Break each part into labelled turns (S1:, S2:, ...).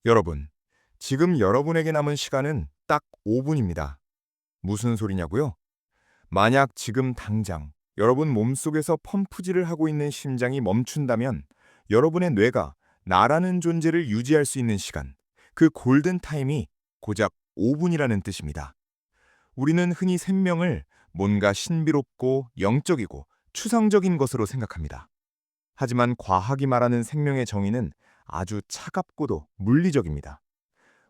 S1: 여러분, 지금 여러분에게 남은 시간은 딱 5분입니다. 무슨 소리냐고요? 만약 지금 당장 여러분 몸속에서 펌프질을 하고 있는 심장이 멈춘다면 여러분의 뇌가 나라는 존재를 유지할 수 있는 시간, 그 골든 타임이 고작 5분이라는 뜻입니다. 우리는 흔히 생명을 뭔가 신비롭고 영적이고 추상적인 것으로 생각합니다. 하지만 과학이 말하는 생명의 정의는 아주 차갑고도 물리적입니다.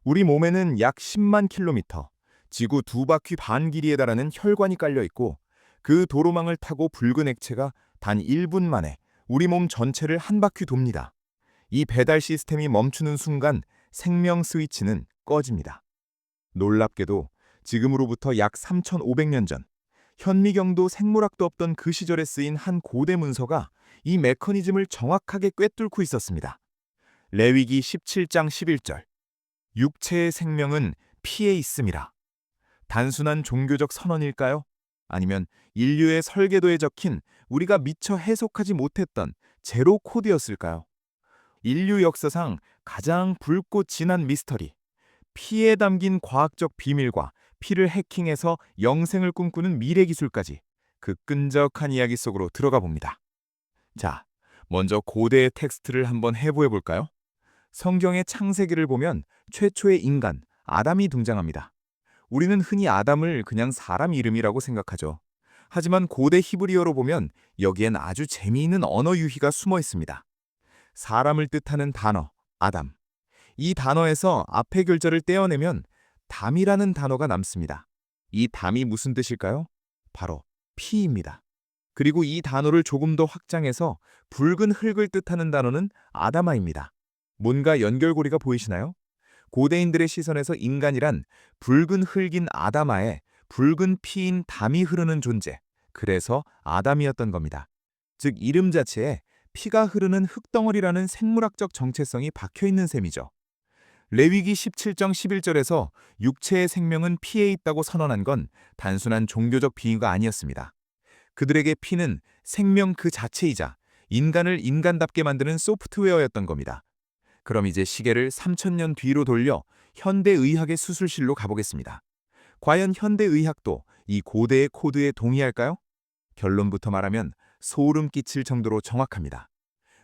S1: 우리 몸에는 약 10만 킬로미터, 지구 2바퀴 반 길이에 달하는 혈관이 깔려 있고 그 도로망을 타고 붉은 액체가 단 1분 만에 우리 몸 전체를 한 바퀴 돕니다. 이 배달 시스템이 멈추는 순간 생명 스위치는 꺼집니다. 놀랍게도 지금으로부터 약 3,500년 전, 현미경도 생물학도 없던 그 시절에 쓰인 한 고대 문서가 이 메커니즘을 정확하게 꿰뚫고 있었습니다. 레위기 17장 11절. 육체의 생명은 피에 있음이라. 단순한 종교적 선언일까요? 아니면 인류의 설계도에 적힌 우리가 미처 해석하지 못했던 제로 코드였을까요? 인류 역사상 가장 붉고 진한 미스터리, 피에 담긴 과학적 비밀과 피를 해킹해서 영생을 꿈꾸는 미래 기술까지 그 끈적한 이야기 속으로 들어가 봅니다. 자, 먼저 고대의 텍스트를 한번 해부해 볼까요? 성경의 창세기를 보면 최초의 인간, 아담이 등장합니다. 우리는 흔히 아담을 그냥 사람 이름이라고 생각하죠. 하지만 고대 히브리어로 보면 여기엔 아주 재미있는 언어 유희가 숨어 있습니다. 사람을 뜻하는 단어, 아담. 이 단어에서 앞의 글자를 떼어내면 담이라는 단어가 남습니다. 이 담이 무슨 뜻일까요? 바로 피입니다. 그리고 이 단어를 조금 더 확장해서 붉은 흙을 뜻하는 단어는 아다마입니다. 뭔가 연결고리가 보이시나요? 고대인들의 시선에서 인간이란 붉은 흙인 아다마에 붉은 피인 담이 흐르는 존재, 그래서 아담이었던 겁니다. 즉 이름 자체에 피가 흐르는 흙덩어리라는 생물학적 정체성이 박혀있는 셈이죠. 레위기 17장 11절에서 육체의 생명은 피에 있다고 선언한 건 단순한 종교적 비유가 아니었습니다. 그들에게 피는 생명 그 자체이자 인간을 인간답게 만드는 소프트웨어였던 겁니다. 그럼 이제 시계를 3000년 뒤로 돌려 현대의학의 수술실로 가보겠습니다. 과연 현대의학도 이 고대의 코드에 동의할까요? 결론부터 말하면 소름 끼칠 정도로 정확합니다.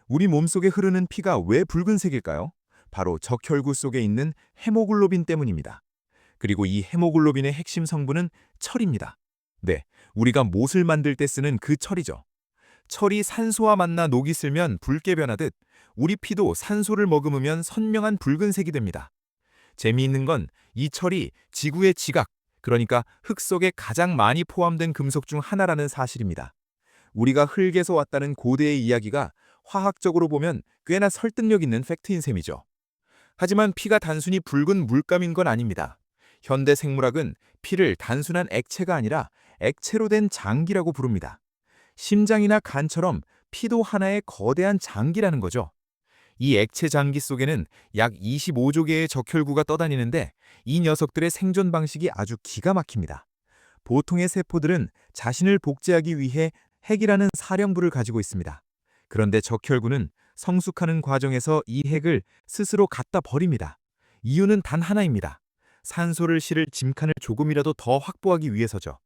S1: 우리 몸속에 흐르는 피가 왜 붉은색일까요? 바로 적혈구 속에 있는 헤모글로빈 때문입니다. 그리고 이 헤모글로빈의 핵심 성분은 철입니다. 네, 우리가 못을 만들 때 쓰는 그 철이죠. 철이 산소와 만나 녹이 슬면 붉게 변하듯 우리 피도 산소를 머금으면 선명한 붉은색이 됩니다. 재미있는 건 이 철이 지구의 지각, 그러니까 흙 속에 가장 많이 포함된 금속 중 하나라는 사실입니다. 우리가 흙에서 왔다는 고대의 이야기가 화학적으로 보면 꽤나 설득력 있는 팩트인 셈이죠. 하지만 피가 단순히 붉은 물감인 건 아닙니다. 현대 생물학은 피를 단순한 액체가 아니라 액체로 된 장기라고 부릅니다. 심장이나 간처럼 피도 하나의 거대한 장기라는 거죠. 이 액체 장기 속에는 약 25조 개의 적혈구가 떠다니는데 이 녀석들의 생존 방식이 아주 기가 막힙니다. 보통의 세포들은 자신을 복제하기 위해 핵이라는 사령부를 가지고 있습니다. 그런데 적혈구는 성숙하는 과정에서 이 핵을 스스로 갖다 버립니다. 이유는 단 하나입니다. 산소를 실을 짐칸을 조금이라도 더 확보하기 위해서죠.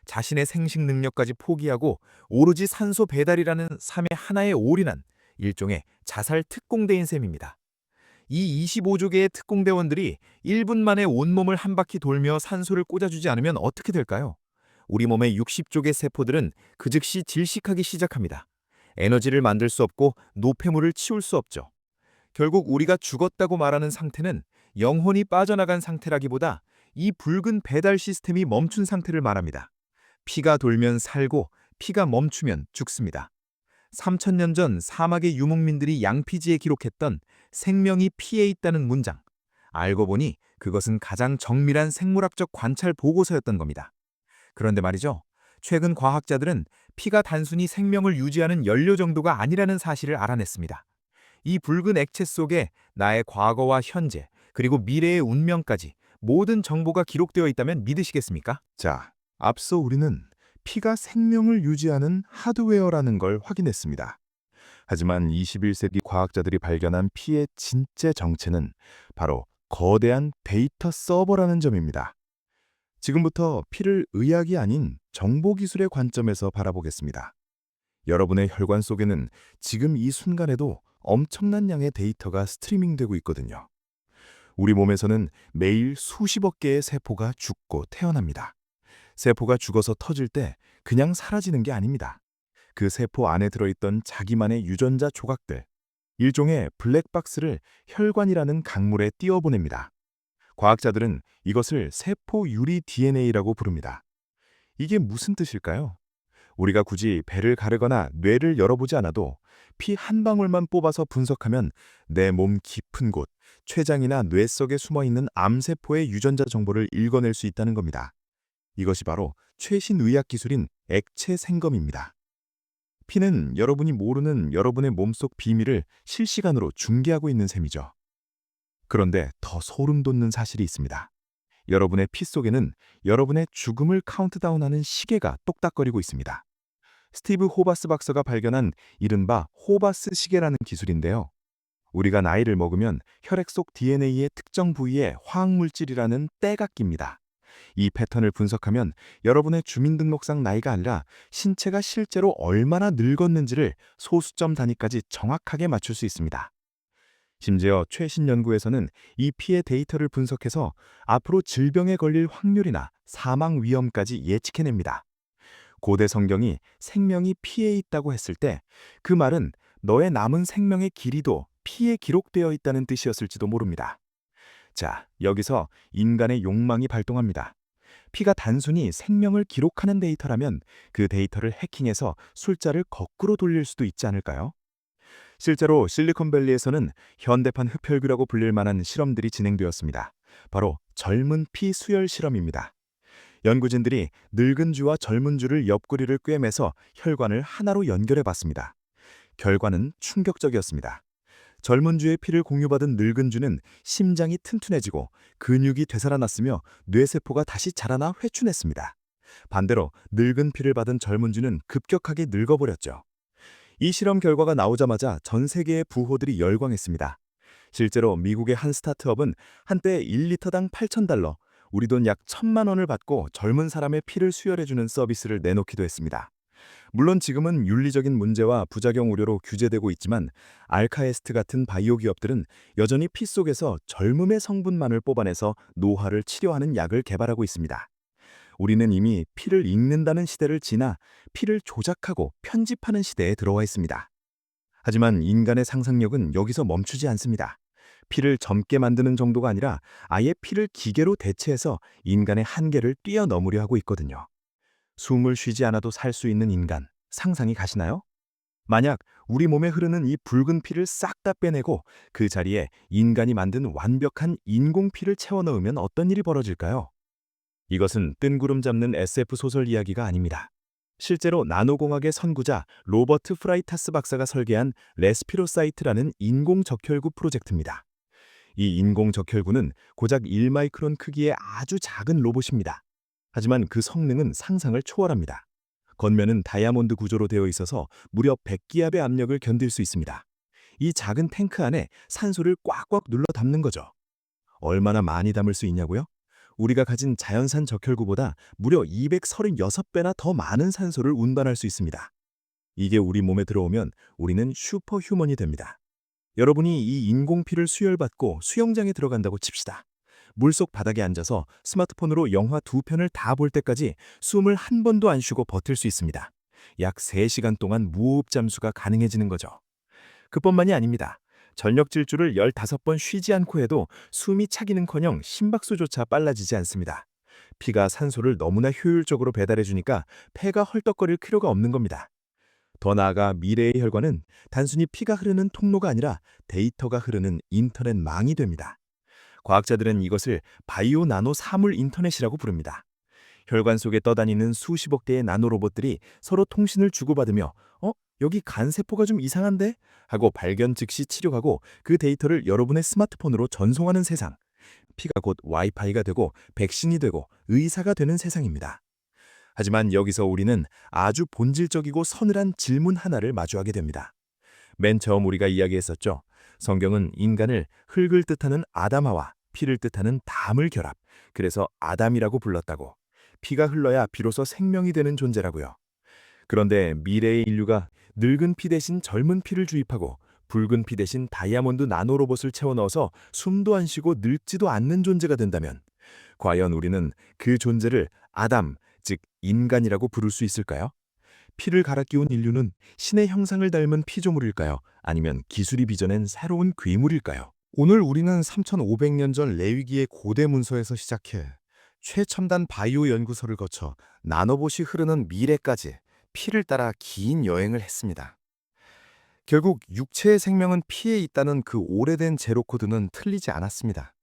S1: 자신의 생식 능력까지 포기하고 오로지 산소 배달이라는 삶의 하나에 올인한 일종의 자살 특공대인 셈입니다. 이 25조 개의 특공대원들이 1분 만에 온몸을 한 바퀴 돌며 산소를 꽂아주지 않으면 어떻게 될까요? 우리 몸의 60조 개 세포들은 그 즉시 질식하기 시작합니다. 에너지를 만들 수 없고 노폐물을 치울 수 없죠. 결국 우리가 죽었다고 말하는 상태는 영혼이 빠져나간 상태라기보다 이 붉은 배달 시스템이 멈춘 상태를 말합니다. 피가 돌면 살고 피가 멈추면 죽습니다. 3000년 전 사막의 유목민들이 양피지에 기록했던 생명이 피에 있다는 문장. 알고 보니 그것은 가장 정밀한 생물학적 관찰 보고서였던 겁니다. 그런데 말이죠. 최근 과학자들은 피가 단순히 생명을 유지하는 연료 정도가 아니라는 사실을 알아냈습니다. 이 붉은 액체 속에 나의 과거와 현재, 그리고 미래의 운명까지 모든 정보가 기록되어 있다면 믿으시겠습니까? 자, 앞서 우리는 피가 생명을 유지하는 하드웨어라는 걸 확인했습니다.
S2: 하지만 21세기 과학자들이 발견한 피의 진짜 정체는 바로 거대한 데이터 서버라는 점입니다. 지금부터 피를 의학이 아닌 정보기술의 관점에서 바라보겠습니다. 여러분의 혈관 속에는 지금 이 순간에도 엄청난 양의 데이터가 스트리밍되고 있거든요. 우리 몸에서는 매일 수십억 개의 세포가 죽고 태어납니다. 세포가 죽어서 터질 때 그냥 사라지는 게 아닙니다. 그 세포 안에 들어있던 자기만의 유전자 조각들, 일종의 블랙박스를 혈관이라는 강물에 띄워보냅니다. 과학자들은 이것을 세포 유리 DNA라고 부릅니다. 이게 무슨 뜻일까요? 우리가 굳이 배를 가르거나 뇌를 열어보지 않아도 피 한 방울만 뽑아서 분석하면 내 몸 깊은 곳, 췌장이나 뇌 속에 숨어있는 암세포의 유전자 정보를 읽어낼 수 있다는 겁니다. 이것이 바로 최신 의학 기술인 액체 생검입니다. 피는 여러분이 모르는 여러분의 몸속 비밀을 실시간으로 중계하고 있는 셈이죠. 그런데 더 소름 돋는 사실이 있습니다. 여러분의 피 속에는 여러분의 죽음을 카운트다운하는 시계가 똑딱거리고 있습니다. 스티브 호바스 박사가 발견한 이른바 호바스 시계라는 기술인데요. 우리가 나이를 먹으면 혈액 속 DNA의 특정 부위에 화학물질이라는 때가 낍니다. 이 패턴을 분석하면 여러분의 주민등록상 나이가 아니라 신체가 실제로 얼마나 늙었는지를 소수점 단위까지 정확하게 맞출 수 있습니다. 심지어 최신 연구에서는 이 피의 데이터를 분석해서 앞으로 질병에 걸릴 확률이나 사망 위험까지 예측해냅니다. 고대 성경이 생명이 피에 있다고 했을 때 그 말은 너의 남은 생명의 길이도 피에 기록되어 있다는 뜻이었을지도 모릅니다. 자, 여기서 인간의 욕망이 발동합니다. 피가 단순히 생명을 기록하는 데이터라면 그 데이터를 해킹해서 숫자를 거꾸로 돌릴 수도 있지 않을까요? 실제로 실리콘밸리에서는 현대판 흡혈귀라고 불릴 만한 실험들이 진행되었습니다. 바로 젊은 피 수혈 실험입니다. 연구진들이 늙은 쥐와 젊은 쥐를 옆구리를 꿰매서 혈관을 하나로 연결해 봤습니다. 결과는 충격적이었습니다. 젊은 쥐의 피를 공유받은 늙은 쥐는 심장이 튼튼해지고 근육이 되살아났으며 뇌세포가 다시 자라나 회춘했습니다. 반대로 늙은 피를 받은 젊은 쥐는 급격하게 늙어버렸죠. 이 실험 결과가 나오자마자 전 세계의 부호들이 열광했습니다. 실제로 미국의 한 스타트업은 한때 1리터당 $8,000, 우리 돈 약 1,000만 원을 받고 젊은 사람의 피를 수혈해주는 서비스를 내놓기도 했습니다. 물론 지금은 윤리적인 문제와 부작용 우려로 규제되고 있지만 알카에스트 같은 바이오 기업들은 여전히 피 속에서 젊음의 성분만을 뽑아내서 노화를 치료하는 약을 개발하고 있습니다. 우리는 이미 피를 읽는다는 시대를 지나 피를 조작하고 편집하는 시대에 들어와 있습니다. 하지만 인간의 상상력은 여기서 멈추지 않습니다. 피를 젊게 만드는 정도가 아니라 아예 피를 기계로 대체해서 인간의 한계를 뛰어넘으려 하고 있거든요. 숨을 쉬지 않아도 살 수 있는 인간, 상상이 가시나요? 만약 우리 몸에 흐르는 이 붉은 피를 싹 다 빼내고 그 자리에 인간이 만든 완벽한 인공피를 채워 넣으면 어떤 일이 벌어질까요? 이것은 뜬구름 잡는 SF 소설 이야기가 아닙니다. 실제로 나노공학의 선구자 로버트 프라이타스 박사가 설계한 레스피로사이트라는 인공적혈구 프로젝트입니다. 이 인공적혈구는 고작 1마이크론 크기의 아주 작은 로봇입니다. 하지만 그 성능은 상상을 초월합니다. 겉면은 다이아몬드 구조로 되어 있어서 무려 100기압의 압력을 견딜 수 있습니다. 이 작은 탱크 안에 산소를 꽉꽉 눌러 담는 거죠. 얼마나 많이 담을 수 있냐고요? 우리가 가진 자연산 적혈구보다 무려 236배나 더 많은 산소를 운반할 수 있습니다. 이게 우리 몸에 들어오면 우리는 슈퍼휴먼이 됩니다. 여러분이 이 인공피를 수혈받고 수영장에 들어간다고 칩시다. 물속 바닥에 앉아서 스마트폰으로 영화 2편을 다 볼 때까지 숨을 한 번도 안 쉬고 버틸 수 있습니다. 약 3시간 동안 무호흡 잠수가 가능해지는 거죠. 그뿐만이 아닙니다. 전력 질주를 15번 쉬지 않고 해도 숨이 차기는커녕 심박수조차 빨라지지 않습니다. 피가 산소를 너무나 효율적으로 배달해주니까 폐가 헐떡거릴 필요가 없는 겁니다. 더 나아가 미래의 혈관은 단순히 피가 흐르는 통로가 아니라 데이터가 흐르는 인터넷망이 됩니다. 과학자들은 이것을 바이오 나노 사물 인터넷이라고 부릅니다. 혈관 속에 떠다니는 수십억 대의 나노로봇들이 서로 통신을 주고받으며 여기 간세포가 좀 이상한데? 하고 발견 즉시 치료하고 그 데이터를 여러분의 스마트폰으로 전송하는 세상. 피가 곧 와이파이가 되고 백신이 되고 의사가 되는 세상입니다. 하지만 여기서 우리는 아주 본질적이고 서늘한 질문 하나를 마주하게 됩니다. 맨 처음 우리가 이야기했었죠. 성경은 인간을 흙을 뜻하는 아담아와 피를 뜻하는 담을 결합, 그래서 아담이라고 불렀다고. 피가 흘러야 비로소 생명이 되는 존재라고요. 그런데 미래의 인류가 늙은 피 대신 젊은 피를 주입하고 붉은 피 대신 다이아몬드 나노로봇을 채워넣어서 숨도 안 쉬고 늙지도 않는 존재가 된다면 과연 우리는 그 존재를 아담, 즉 인간이라고 부를 수 있을까요? 피를 갈아 끼운 인류는 신의 형상을 닮은 피조물일까요? 아니면 기술이 빚어낸 새로운 괴물일까요?
S1: 오늘 우리는 3,500년 전 레위기의 고대 문서에서 시작해 최첨단 바이오 연구소를 거쳐 나노봇이 흐르는 미래까지 피를 따라 긴 여행을 했습니다. 결국 육체의 생명은 피에 있다는 그 오래된 제로 코드는 틀리지 않았습니다.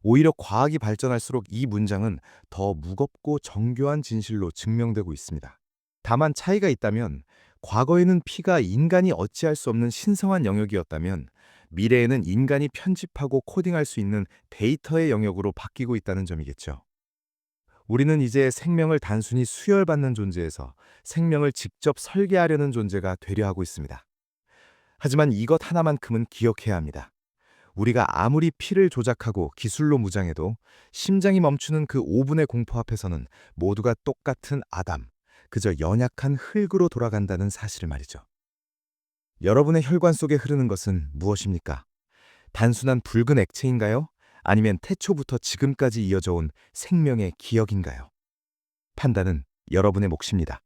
S1: 오히려 과학이 발전할수록 이 문장은 더 무겁고 정교한 진실로 증명되고 있습니다. 다만 차이가 있다면 과거에는 피가 인간이 어찌할 수 없는 신성한 영역이었다면 미래에는 인간이 편집하고 코딩할 수 있는 데이터의 영역으로 바뀌고 있다는 점이겠죠. 우리는 이제 생명을 단순히 수혈받는 존재에서 생명을 직접 설계하려는 존재가 되려 하고 있습니다. 하지만 이것 하나만큼은 기억해야 합니다. 우리가 아무리 피를 조작하고 기술로 무장해도 심장이 멈추는 그 5분의 공포 앞에서는 모두가 똑같은 아담, 그저 연약한 흙으로 돌아간다는 사실을 말이죠. 여러분의 혈관 속에 흐르는 것은 무엇입니까? 단순한 붉은 액체인가요? 아니면 태초부터 지금까지 이어져 온 생명의 기억인가요? 판단은 여러분의 몫입니다.